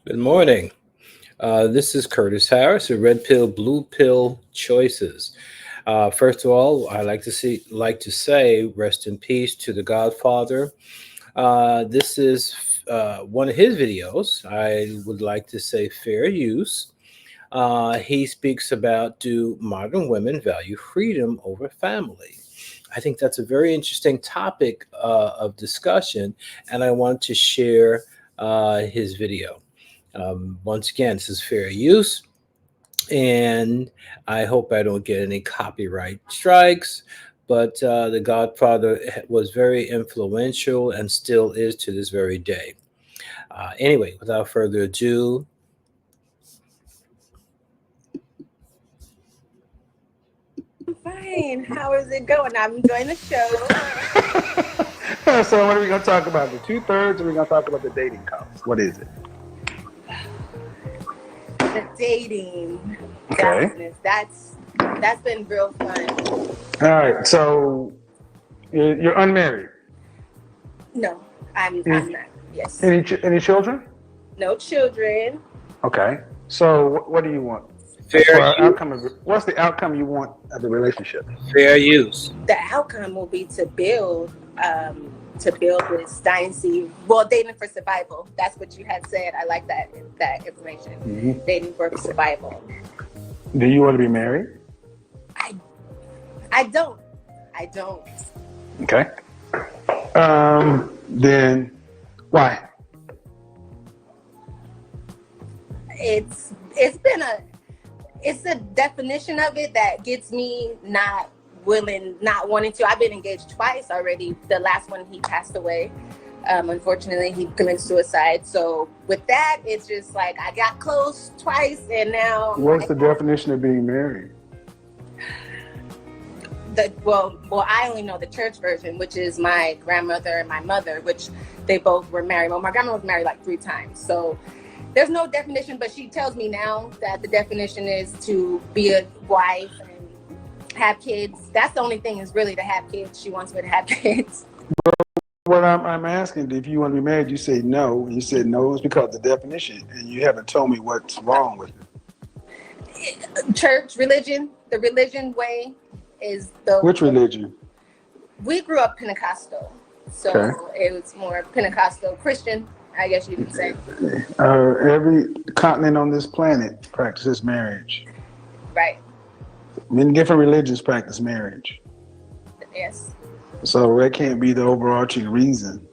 Good morning. This is Curtis Harris, of Red Pill, Blue Pill Choices. First of all, I like to say, rest in peace to the Godfather. This is one of his videos. I would like to say fair use. He speaks about, do modern women value freedom over family? I think that's a very interesting topic of discussion, and I want to share his video. Once again, this is fair use, and I hope I don't get any copyright strikes. But The Godfather was very influential and still is to this very day. Anyway, without further ado, Fine. How is it going? I'm enjoying the show. So what are we going to talk about? The two-thirds, or are we going to talk about the dating costs? What is it? The dating Okay. business. That's been real fun. All right. So you're unmarried. No, I'm not. Yes. Any children? No children. Okay. So what do you want? fair What's the outcome you want of the relationship? fair use. The outcome will be to build this dynasty. Well, dating for survival. That's what you had said. I like that information. Mm-hmm. Dating for survival. Do you want to be married? I don't. Okay. Then why? It's a definition of it that gets me not wanting to. I've been engaged twice already. The last one, he passed away. Unfortunately, he committed suicide. So with that, it's just like I got close twice, and now. What's the definition of being married? Well, I only know the church version, which is my grandmother and my mother, which they both were married. Well, my grandma was married like 3 times, so there's no definition. But she tells me now that the definition is to be a wife and have kids. That's the only thing, is really to have kids. She wants me to have kids. What I'm asking, if you want to be married, you say no. And you said no, it's because of the definition, and you haven't told me what's wrong with it. Church, religion, the religion way is the. Which religion? We grew up Pentecostal, so It was more Pentecostal Christian, I guess you could say. Every continent on this planet practices marriage. Right. Many different religions practice marriage. Yes. So that can't be the overarching reason.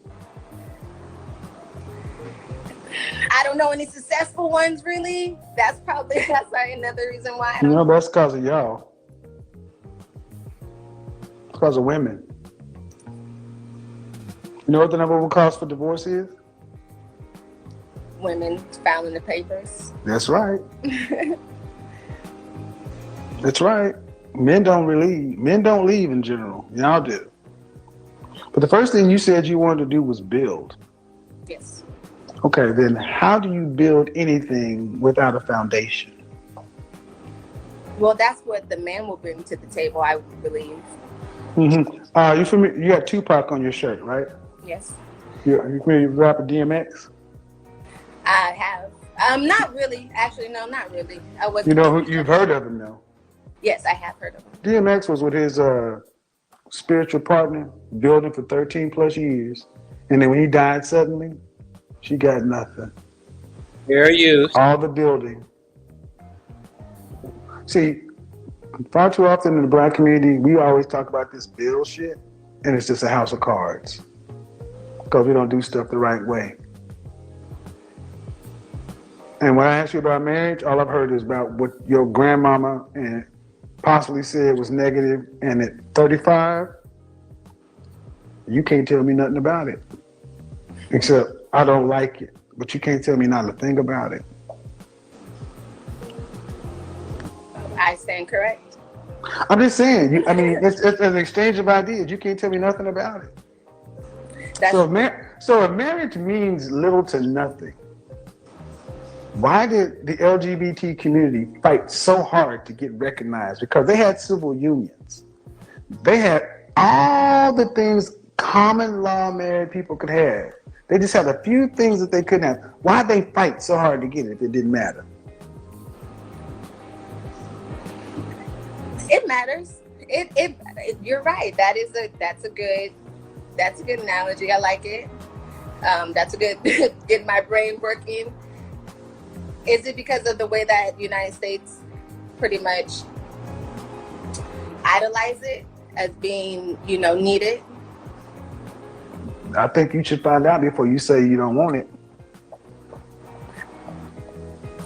I don't know any successful ones, really. That's like another reason why. That's because of y'all. It's because of women. You know what the number one cause for divorce is? Women found in the papers. That's right. That's right. Men don't leave in general. Y'all do. But the first thing you said you wanted to do was build. Yes. Okay, then how do you build anything without a foundation? Well, that's what the man will bring to the table, I believe. Mm-hmm. You familiar? You got Tupac on your shirt, right? Yes. You familiar with rapper DMX? I have. Not really. Actually, no, not really. I wasn't. You know who you've heard of him though? Yes, I have heard of him. DMX was with his spiritual partner, building for 13 plus years. And then when he died suddenly, she got nothing. Fair use. All the building. See, far too often in the Black community, we always talk about this build shit, and it's just a house of cards. Because we don't do stuff the right way. And when I ask you about marriage, all I've heard is about what your grandmama and possibly said was negative, and at 35, you can't tell me nothing about it. Except I don't like it, but you can't tell me not a thing about it. I stand correct. I'm just saying, it's an exchange of ideas. You can't tell me nothing about it. So if marriage means little to nothing, why did the LGBT community fight so hard to get recognized? Because they had civil unions. They had all the things common law married people could have. They just had a few things that they couldn't have. Why'd they fight so hard to get it if it didn't matter? It matters. You're right. That's a good analogy. I like it. That's a good get my brain working. Is it because of the way that United States pretty much idolize it as being, needed? I think you should find out before you say you don't want it.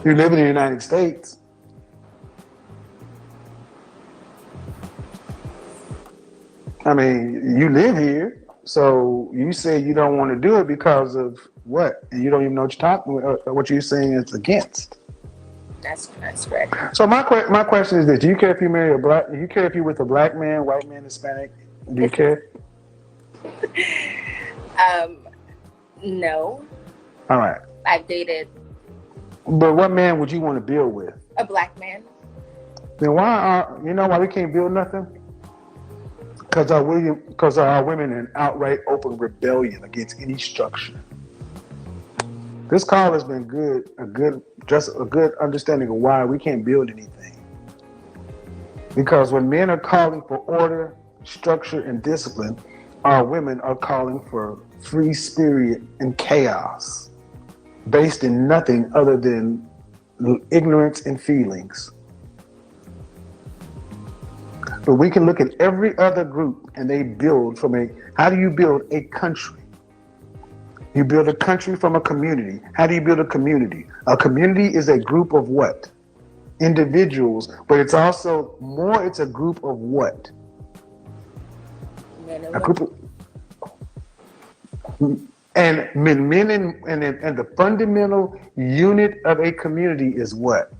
You live in the United States. I mean, you live here, so you say you don't want to do it because of what? And you don't even know what you're saying it's against. That's correct. So my question is this: do you care if you marry a black? Do you care if you're with a black man, white man, Hispanic? Do you care? No. All right. I've dated But what man would you want to build with? a black man. Then why we can't build nothing? Because our women in outright open rebellion against any structure. This call has been a good understanding of why we can't build anything. Because when men are calling for order, structure, and discipline, our women are calling for free spirit and chaos, based in nothing other than ignorance and feelings. But we can look at every other group and they build how do you build a country? You build a country from a community. How do you build a community? A community is a group of what? Individuals, but it's also it's a group of what? Men and A women. group of, and the fundamental unit of a community is what?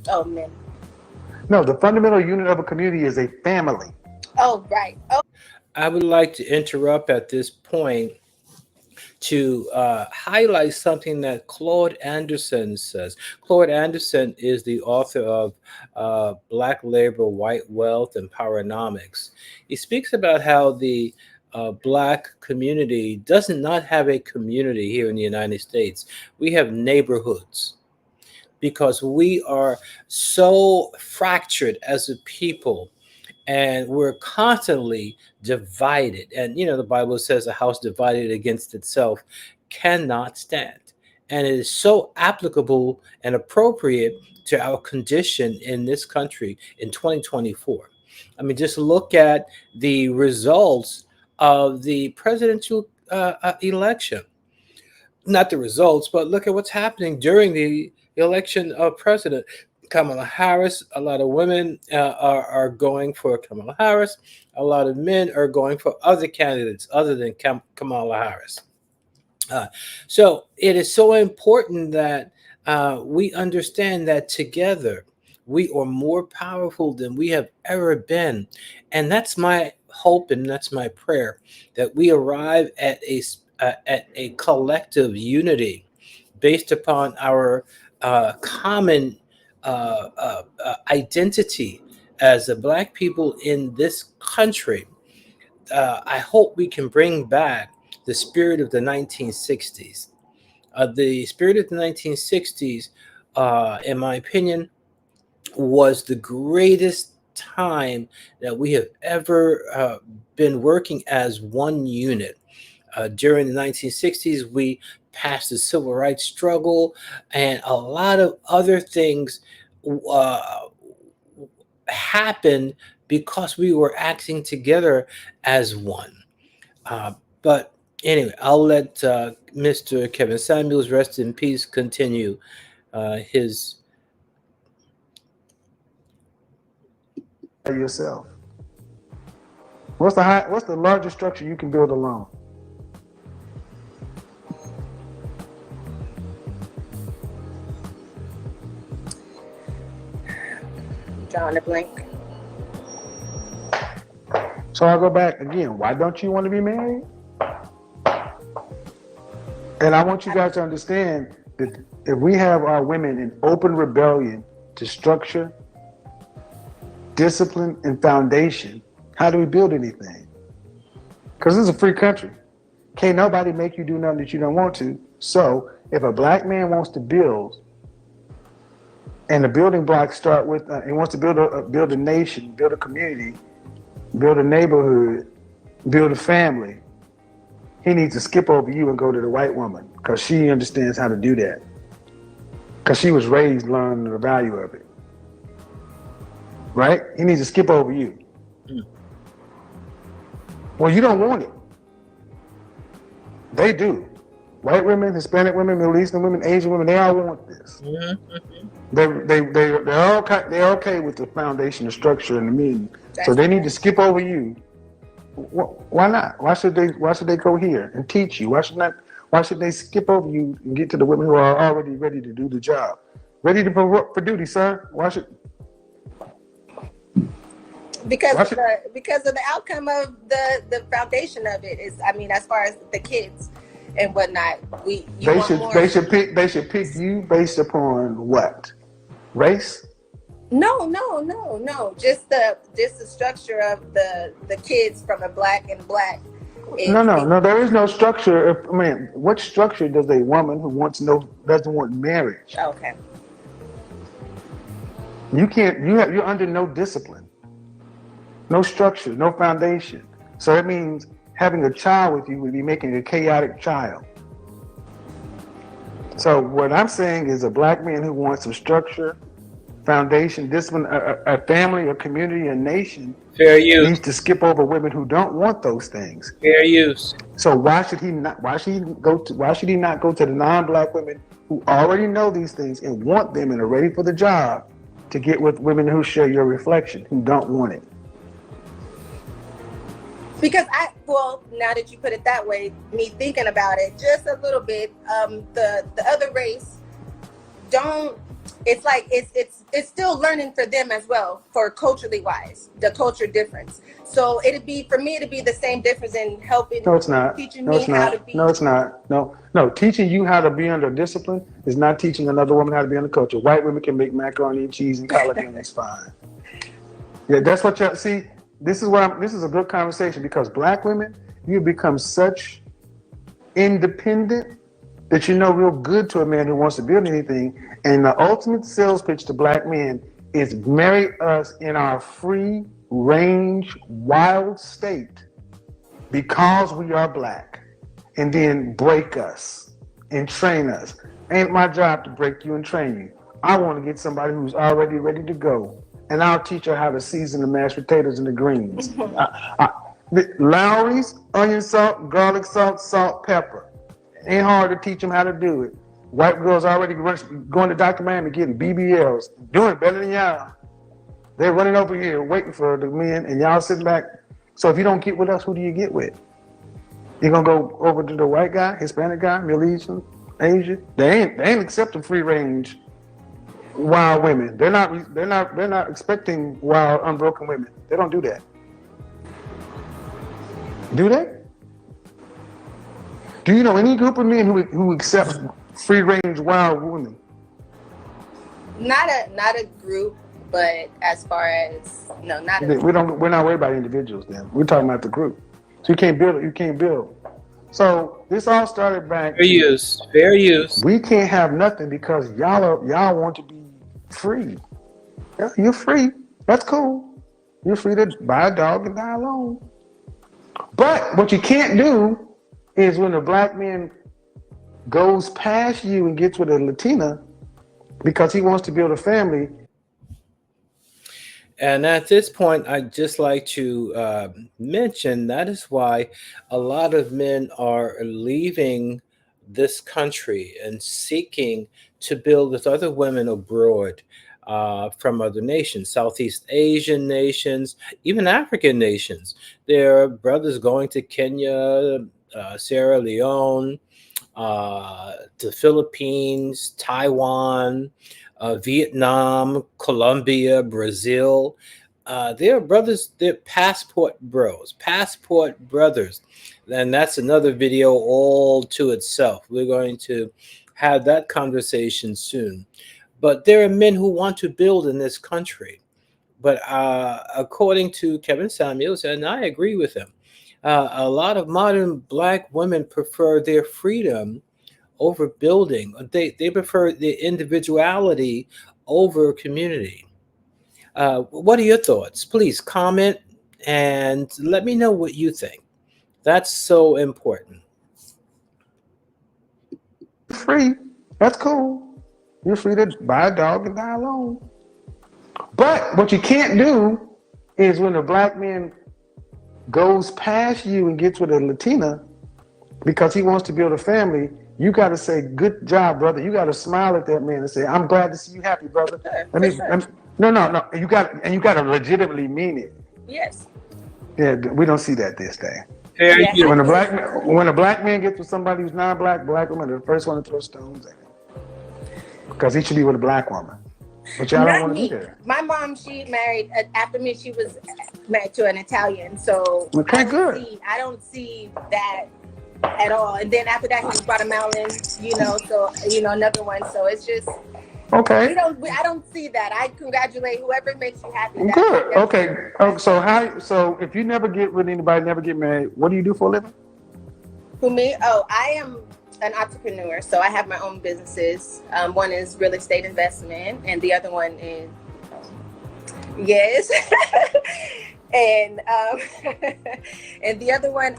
Oh, men. No, the fundamental unit of a community is a family. Oh, right. Oh, I would like to interrupt at this point to highlight something that Claude Anderson says. Claude Anderson is the author of Black Labor, White Wealth, and Poweronomics. He speaks about how the Black community does not have a community here in the United States. We have neighborhoods because we are so fractured as a people and we're constantly divided. And the Bible says a house divided against itself cannot stand. And it is so applicable and appropriate to our condition in this country in 2024. I mean, just look at the results of the presidential election. Not the results, but look at what's happening during the election of President Kamala Harris. A lot of women are going for Kamala Harris. A lot of men are going for other candidates other than Kamala Harris. So it is so important that we understand that together we are more powerful than we have ever been. And that's my hope and that's my prayer, that we arrive at a collective unity based upon our common identity as the Black people in this country. I hope we can bring back the spirit of the 1960s. The spirit of the 1960s, in my opinion, was the greatest time that we have ever been working as one unit. During the 1960s, we passed the civil rights struggle, and a lot of other things happened because we were acting together as one. But anyway, I'll let Mr. Kevin Samuels, rest in peace, continue his. Yourself. What's the largest structure you can build alone? drawing a blank. So I'll go back again. Why don't you want to be married? And I want you guys to understand that if we have our women in open rebellion to structure, discipline, and foundation, how do we build anything? Because this is a free country. Can't nobody make you do nothing that you don't want to. So if a black man wants to build, and the building blocks start with, he wants to build a nation, build a community, build a neighborhood, build a family. He needs to skip over you and go to the white woman because she understands how to do that. Because she was raised learning the value of it. Right? He needs to skip over you. Well, you don't want it. They do. White women, Hispanic women, Middle Eastern women, Asian women, they all want this. They're okay with the foundation, the structure, and the meaning. So they need to skip over you. Why not? Why should they go here and teach you? Why should they skip over you and get to the women who are already ready to do the job, ready for duty, sir? Why should? Because of the outcome of the foundation of it is, I mean, as far as the kids and whatnot, they should pick you based upon what? Race? No. Just the structure of the kids from a black and black. No. There is no structure. What structure does a woman who doesn't want marriage? Okay. You can't. You're under no discipline, no structure, no foundation. So it means having a child with you would be making a chaotic child. So what I'm saying is, a black man who wants some structure, foundation, discipline, a family, a community, a nation, fair use, needs to skip over women who don't want those things. Fair use. So why should he not go to the non-black women who already know these things and want them and are ready for the job to get with women who share your reflection, who don't want it? Because now that you put it that way, me thinking about it just a little bit, the other race don't. It's like it's still learning for them as well, for culturally wise, the culture difference. So it'd be the same difference in helping. No, it's not. Teaching no, me it's how not. to be. No, it's not. No. Teaching you how to be under discipline is not teaching another woman how to be under culture. White women can make macaroni and cheese and collard greens. It's fine. Yeah, that's what you see. This is a good conversation, because black women, you become such independent that real good to a man who wants to build anything. And the ultimate sales pitch to black men is marry us in our free range, wild state because we are black, and then break us and train us. Ain't my job to break you and train you. I want to get somebody who's already ready to go, and I'll teach her how to season the mashed potatoes and the greens. Lowry's, onion salt, garlic salt, salt, pepper. Ain't hard to teach them how to do it. White girls already going to Dr. Miami getting BBLs, doing better than y'all. They're running over here waiting for the men, and y'all sitting back. So if you don't get with us, who do you get with? You're gonna go over to the white guy, Hispanic guy, Middle Eastern, Asian? They ain't accepting free range wild women. They're not expecting wild, unbroken women. They don't do that. Do they? Do you know any group of men who accept free range wild women? Not a group, but as far as not. We're not worried about individuals. Then we're talking about the group. So you can't build. So this all started back. Fair use. We can't have nothing because y'all want to be free. Yeah, you're free. That's cool. You're free to buy a dog and die alone. But what you can't do is, when a black man goes past you and gets with a Latina because he wants to build a family. And at this point, I'd just like to mention that is why a lot of men are leaving this country and seeking to build with other women abroad, from other nations, Southeast Asian nations, even African nations. There are brothers going to Kenya, Sierra Leone, the Philippines, Taiwan, Vietnam, Colombia, Brazil. They're brothers, they're passport brothers. And that's another video all to itself. We're going to have that conversation soon. But there are men who want to build in this country. But according to Kevin Samuels, and I agree with him, A lot of modern black women prefer their freedom over building. They prefer the individuality over community. What are your thoughts? Please comment and let me know what you think. That's so important. You're free. That's cool. You're free to buy a dog and die alone. But what you can't do is when a black man goes past you and gets with a Latina because he wants to build a family, you got to say, "Good job, brother." You got to smile at that man and say, "I'm glad to see you happy, brother." Sure, Let for me, sure. let me no, no, no. You got to legitimately mean it. Yes. Yeah, we don't see that this day. Fair Yeah, I use. can. When a black man gets with somebody who's non-black, black women are the first one to throw stones at him because he should be with a black woman. But y'all don't Not want to be me. there. My mom, she married after me. She was married to an Italian, so Okay, good. I don't see that at all. And then after that, he was Guatemalan. So another one. So it's just Okay, I don't see that. I congratulate whoever makes you happy. That good. that's Okay. Oh, that's so fine. how? So if you never get with anybody, never get married, what do you do for a living? For me, I am an entrepreneur, so I have my own businesses. One is real estate investment, and the other one is yes, and and the other one,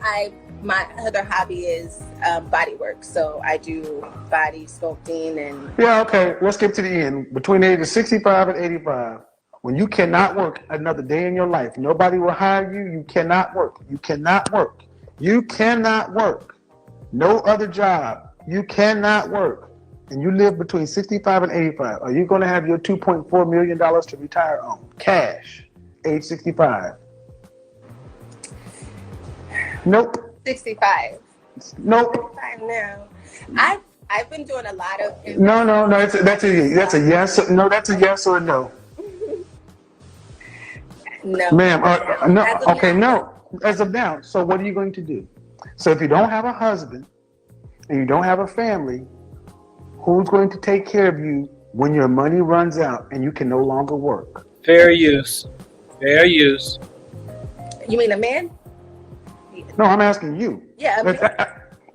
my other hobby is body work. So I do body sculpting and Yeah. Okay. Let's get to the end. Between the ages of 65 and 85, when you cannot work another day in your life, nobody will hire you. You cannot work. You cannot work. You cannot work. No other job. You cannot work. And you live between 65 and 85. Are you going to have your $2.4 million to retire on cash, age 65? Nope. 65. Nope. 65 now. I've I've been doing a lot of No, no, no. investments. I That's do a stock yes. No, that's a market. yes or a no, No, ma'am. No. as of Okay, now, no. no. As of now. So what are you going to do? So if you don't have a husband and you don't have a family, who's going to take care of you when your money runs out and you can no longer work? Fair use. Fair use. You mean a man? No, I'm asking you. Yeah, a man.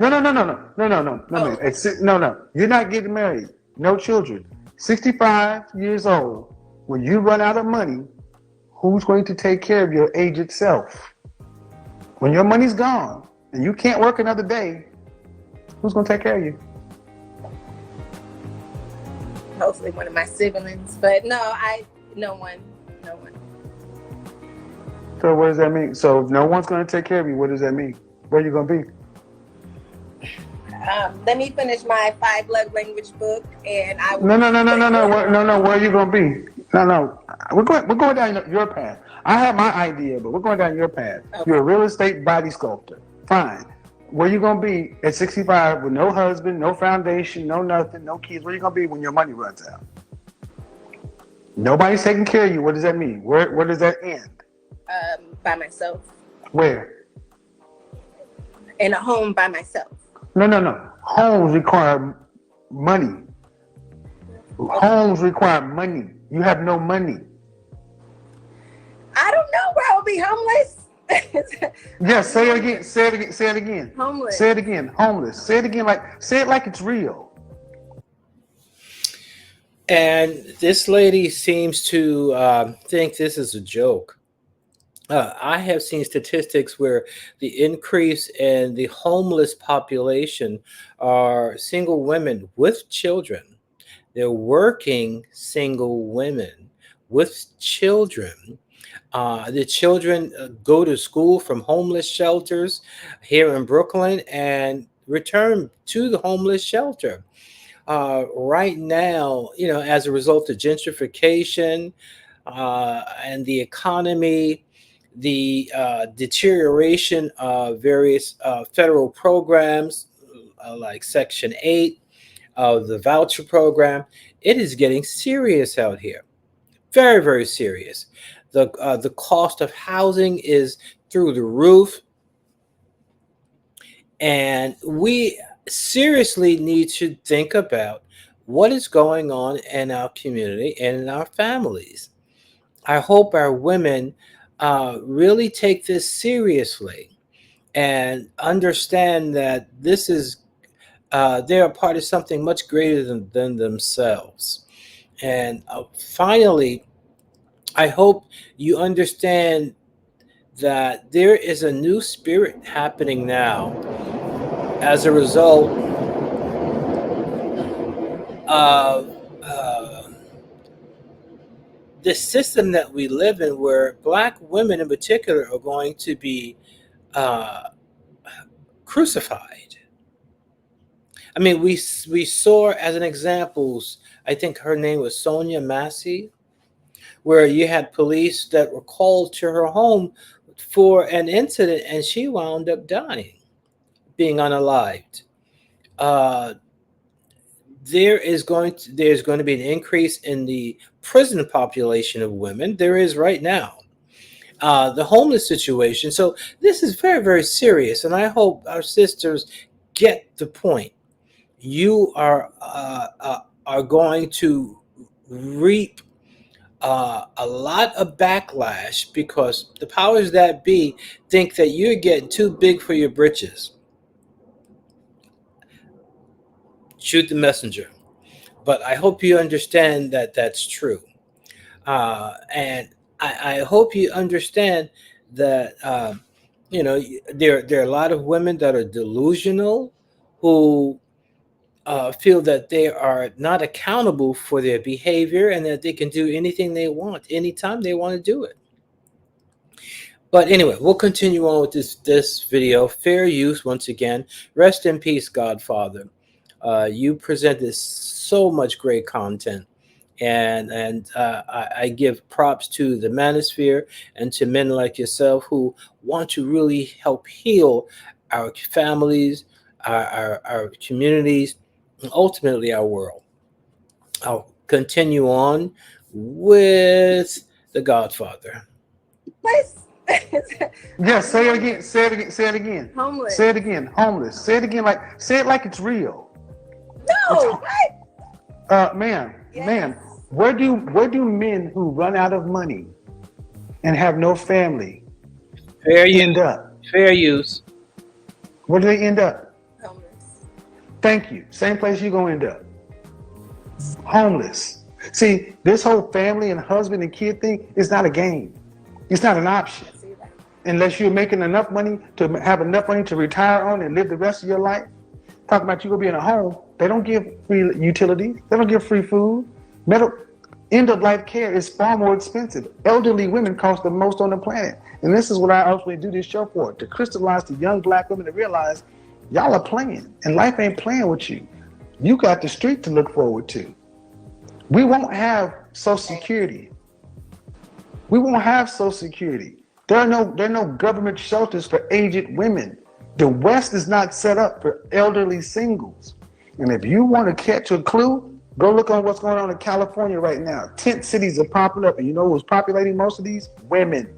No, no, no, no, no, no, no, no, no, Oh, man. No, no. You're not getting married. No children. 65 years old. When you run out of money, who's going to take care of your aged self? When your money's gone and you can't work another day, who's going to take care of you? hopefully one of my siblings, but no one, no one. So what does that mean? So if no one's going to take care of you, what does that mean? Where are you going to be? Let me finish my five love language book, and I will No, no, be. no, no, no, no, no, no. Where are you going to be? No, no. We're going down your path. I have my idea, but we're going down your path. You're Okay. a real estate body sculptor. Fine. Where you going to be at 65 with no husband, no foundation, no nothing, no kids? Where you going to be when your money runs out? Nobody's taking care of you. What does that mean? Where does that end? By myself, Where? in a home by myself. No, no, no. Homes require money. Okay. Homes require money. You have no money. I don't know where I'll be homeless. Yes, say it again. Say it again. Say it again. Homeless. Say it again. Homeless. Say it again. Say it like it's real. And this lady seems to think this is a joke. I have seen statistics where the increase in the homeless population are single women with children. They're working single women with children. The children go to school from homeless shelters here in Brooklyn and return to the homeless shelter. Right now, as a result of gentrification and the economy, the deterioration of various federal programs like Section 8 of the voucher program, it is getting serious out here. Very, very serious. The cost of housing is through the roof, and we seriously need to think about what is going on in our community and in our families. I hope our women really take this seriously. and understand that this is they're a part of something much greater than themselves. And finally, I hope you understand that there is a new spirit happening now as a result of this system that we live in, where black women in particular are going to be uh, crucified. I mean, we saw as an examples. I think her name was Sonia Massey, where you had police that were called to her home for an incident, and she wound up dying, being unalived. Uh, there's going to be an increase in the prison population of women. There is right now. The homeless situation. So this is very, very serious, and I hope our sisters get the point. You are going to reap a lot of backlash because the powers that be think that you're getting too big for your britches. Shoot the messenger. But I hope you understand that that's true. And I hope you understand that there are a lot of women that are delusional who feel that they are not accountable for their behavior and that they can do anything they want anytime they want to do it. But anyway, we'll continue on with this video. Fair use once again. Rest in peace, Godfather. You presented so much great content, and I give props to the manosphere and to men like yourself who want to really help heal our families, our communities, and ultimately our world. I'll continue on with the Godfather. Place. Yeah, say it again. Say it again. Say it again. Homeless. Say it again. Homeless. Say it again. Say it like it's real. No, what? Ma'am, Yes. ma'am. Where do men who run out of money and have no family Fair use. end up? Fair use. Where do they end up? Homeless. Thank you. Same place you're gonna end up. Homeless. See, this whole family and husband and kid thing is not a game. It's not an option. I see that. Unless you're making enough money to have enough money to retire on and live the rest of your life. Talking about you gonna be in a home, they don't give free utilities. They don't give free food. End of life care is far more expensive. Elderly women cost the most on the planet. And this is what I ultimately do this show for, to crystallize to young black women to realize y'all are playing and life ain't playing with you. You got the street to look forward to. We won't have Social Security. We won't have Social Security. There are no government shelters for aged women. The West is not set up for elderly singles. And if you want to catch a clue, go look on what's going on in California right now. Tent cities are popping up, and you know who's populating most of these? Women.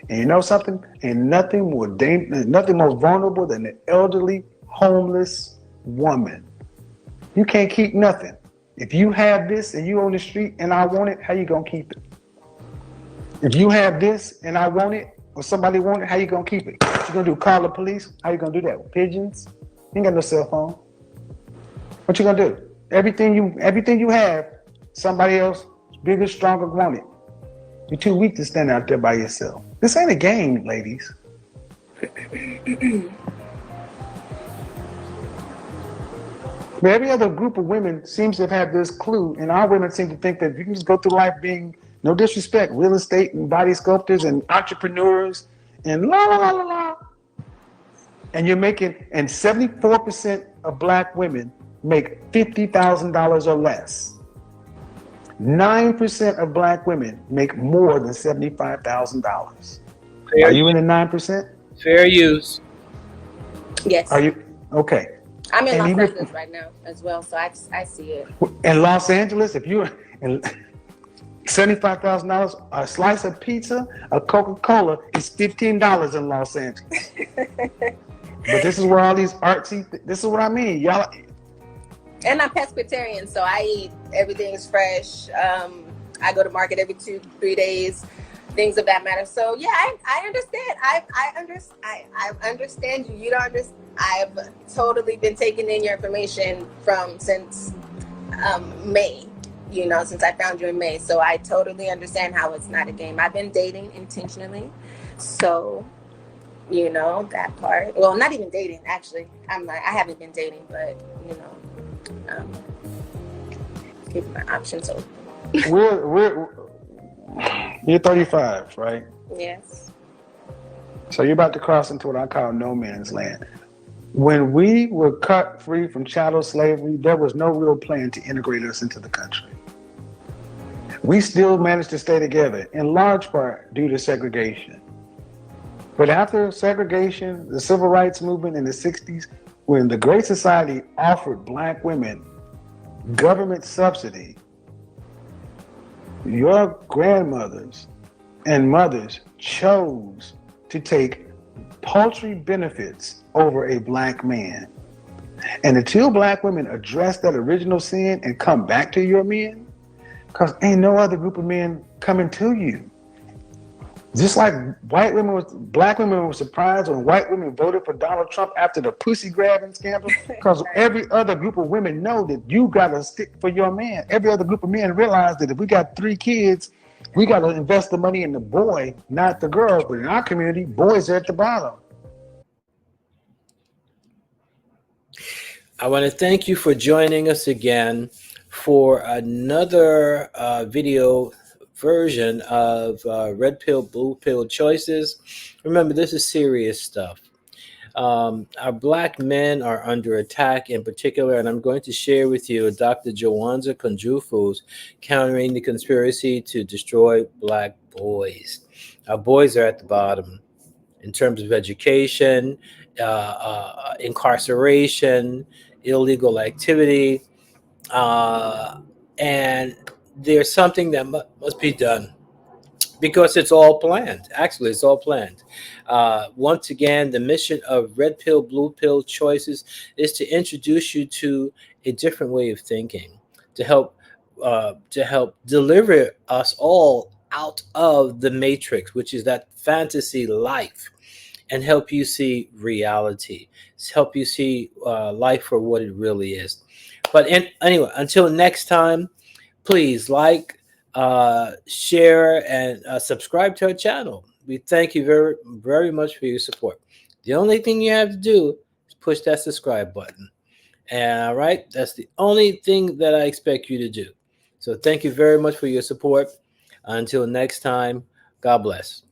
And you know something? Ain't nothing more vulnerable than an elderly, homeless woman. You can't keep nothing. If you have this and you on the street and I want it, how you gonna keep it? If you have this and I want it, or somebody want it, how you gonna keep it? What you gonna do? Call the police? How you gonna do that? With pigeons? You ain't got no cell phone. What you gonna do? Everything you have, somebody else bigger, stronger want it. You're too weak to stand out there by yourself. This ain't a game, ladies. But every other group of women seems to have had this clue, and our women seem to think that you can just go through life being, no disrespect, real estate and body sculptors and entrepreneurs and la la la la la. And you're making, and 74% of black women make $50,000 or less. 9% of black women make more than $75,000. Are you in the 9%? Fair use. Yes. Are you? Okay. I'm in And Los even- Angeles right now as well, so I see it. In Los Angeles, if you're in $75,000, a slice of pizza, a Coca-Cola is $15 in Los Angeles. But this is where all these this is what I mean. Y'all. And I'm pescatarian, so I eat everything's fresh. I go to market every 2-3 days. things of that matter. So yeah, I understand. I understand you. You don't understand. I've totally been taking in your information from since May. You know, since I found you in May. So I totally understand how it's not a game. I've been dating intentionally, so you know that part. Well, not even dating actually. I haven't been dating, but you know, keeping my options open. We're you're 35, right? Yes. So you're about to cross into what I call no man's land. When we were cut free from chattel slavery, there was no real plan to integrate us into the country. We still managed to stay together, in large part due to segregation. But after segregation, the civil rights movement in the 60s, when the Great Society offered black women government subsidy, your grandmothers and mothers chose to take paltry benefits over a black man. And until black women address that original sin and come back to your men, because ain't no other group of men coming to you. Just like black women were surprised when white women voted for Donald Trump after the pussy grabbing scandal, because every other group of women know that you gotta stick for your man. Every other group of men realize that if we got 3 kids, we gotta invest the money in the boy, not the girl. But in our community, boys are at the bottom. I want to thank you for joining us again for another video version of Red Pill, Blue Pill Choices. Remember, this is serious stuff. Our black men are under attack in particular, and I'm going to share with you Dr. Jawanza Kunjufu's Countering the Conspiracy to Destroy Black Boys. Our boys are at the bottom in terms of education, incarceration, illegal activity, and there's something that must be done because it's all planned. Actually, it's all planned. Once again, the mission of Red Pill, Blue Pill Choices is to introduce you to a different way of thinking, to help deliver us all out of the matrix, which is that fantasy life, and help you see reality, help you see life for what it really is. But anyway, until next time, please like, share, and subscribe to our channel. We thank you very, very much for your support. The only thing you have to do is push that subscribe button. And all right, that's the only thing that I expect you to do. So thank you very much for your support. Until next time, God bless.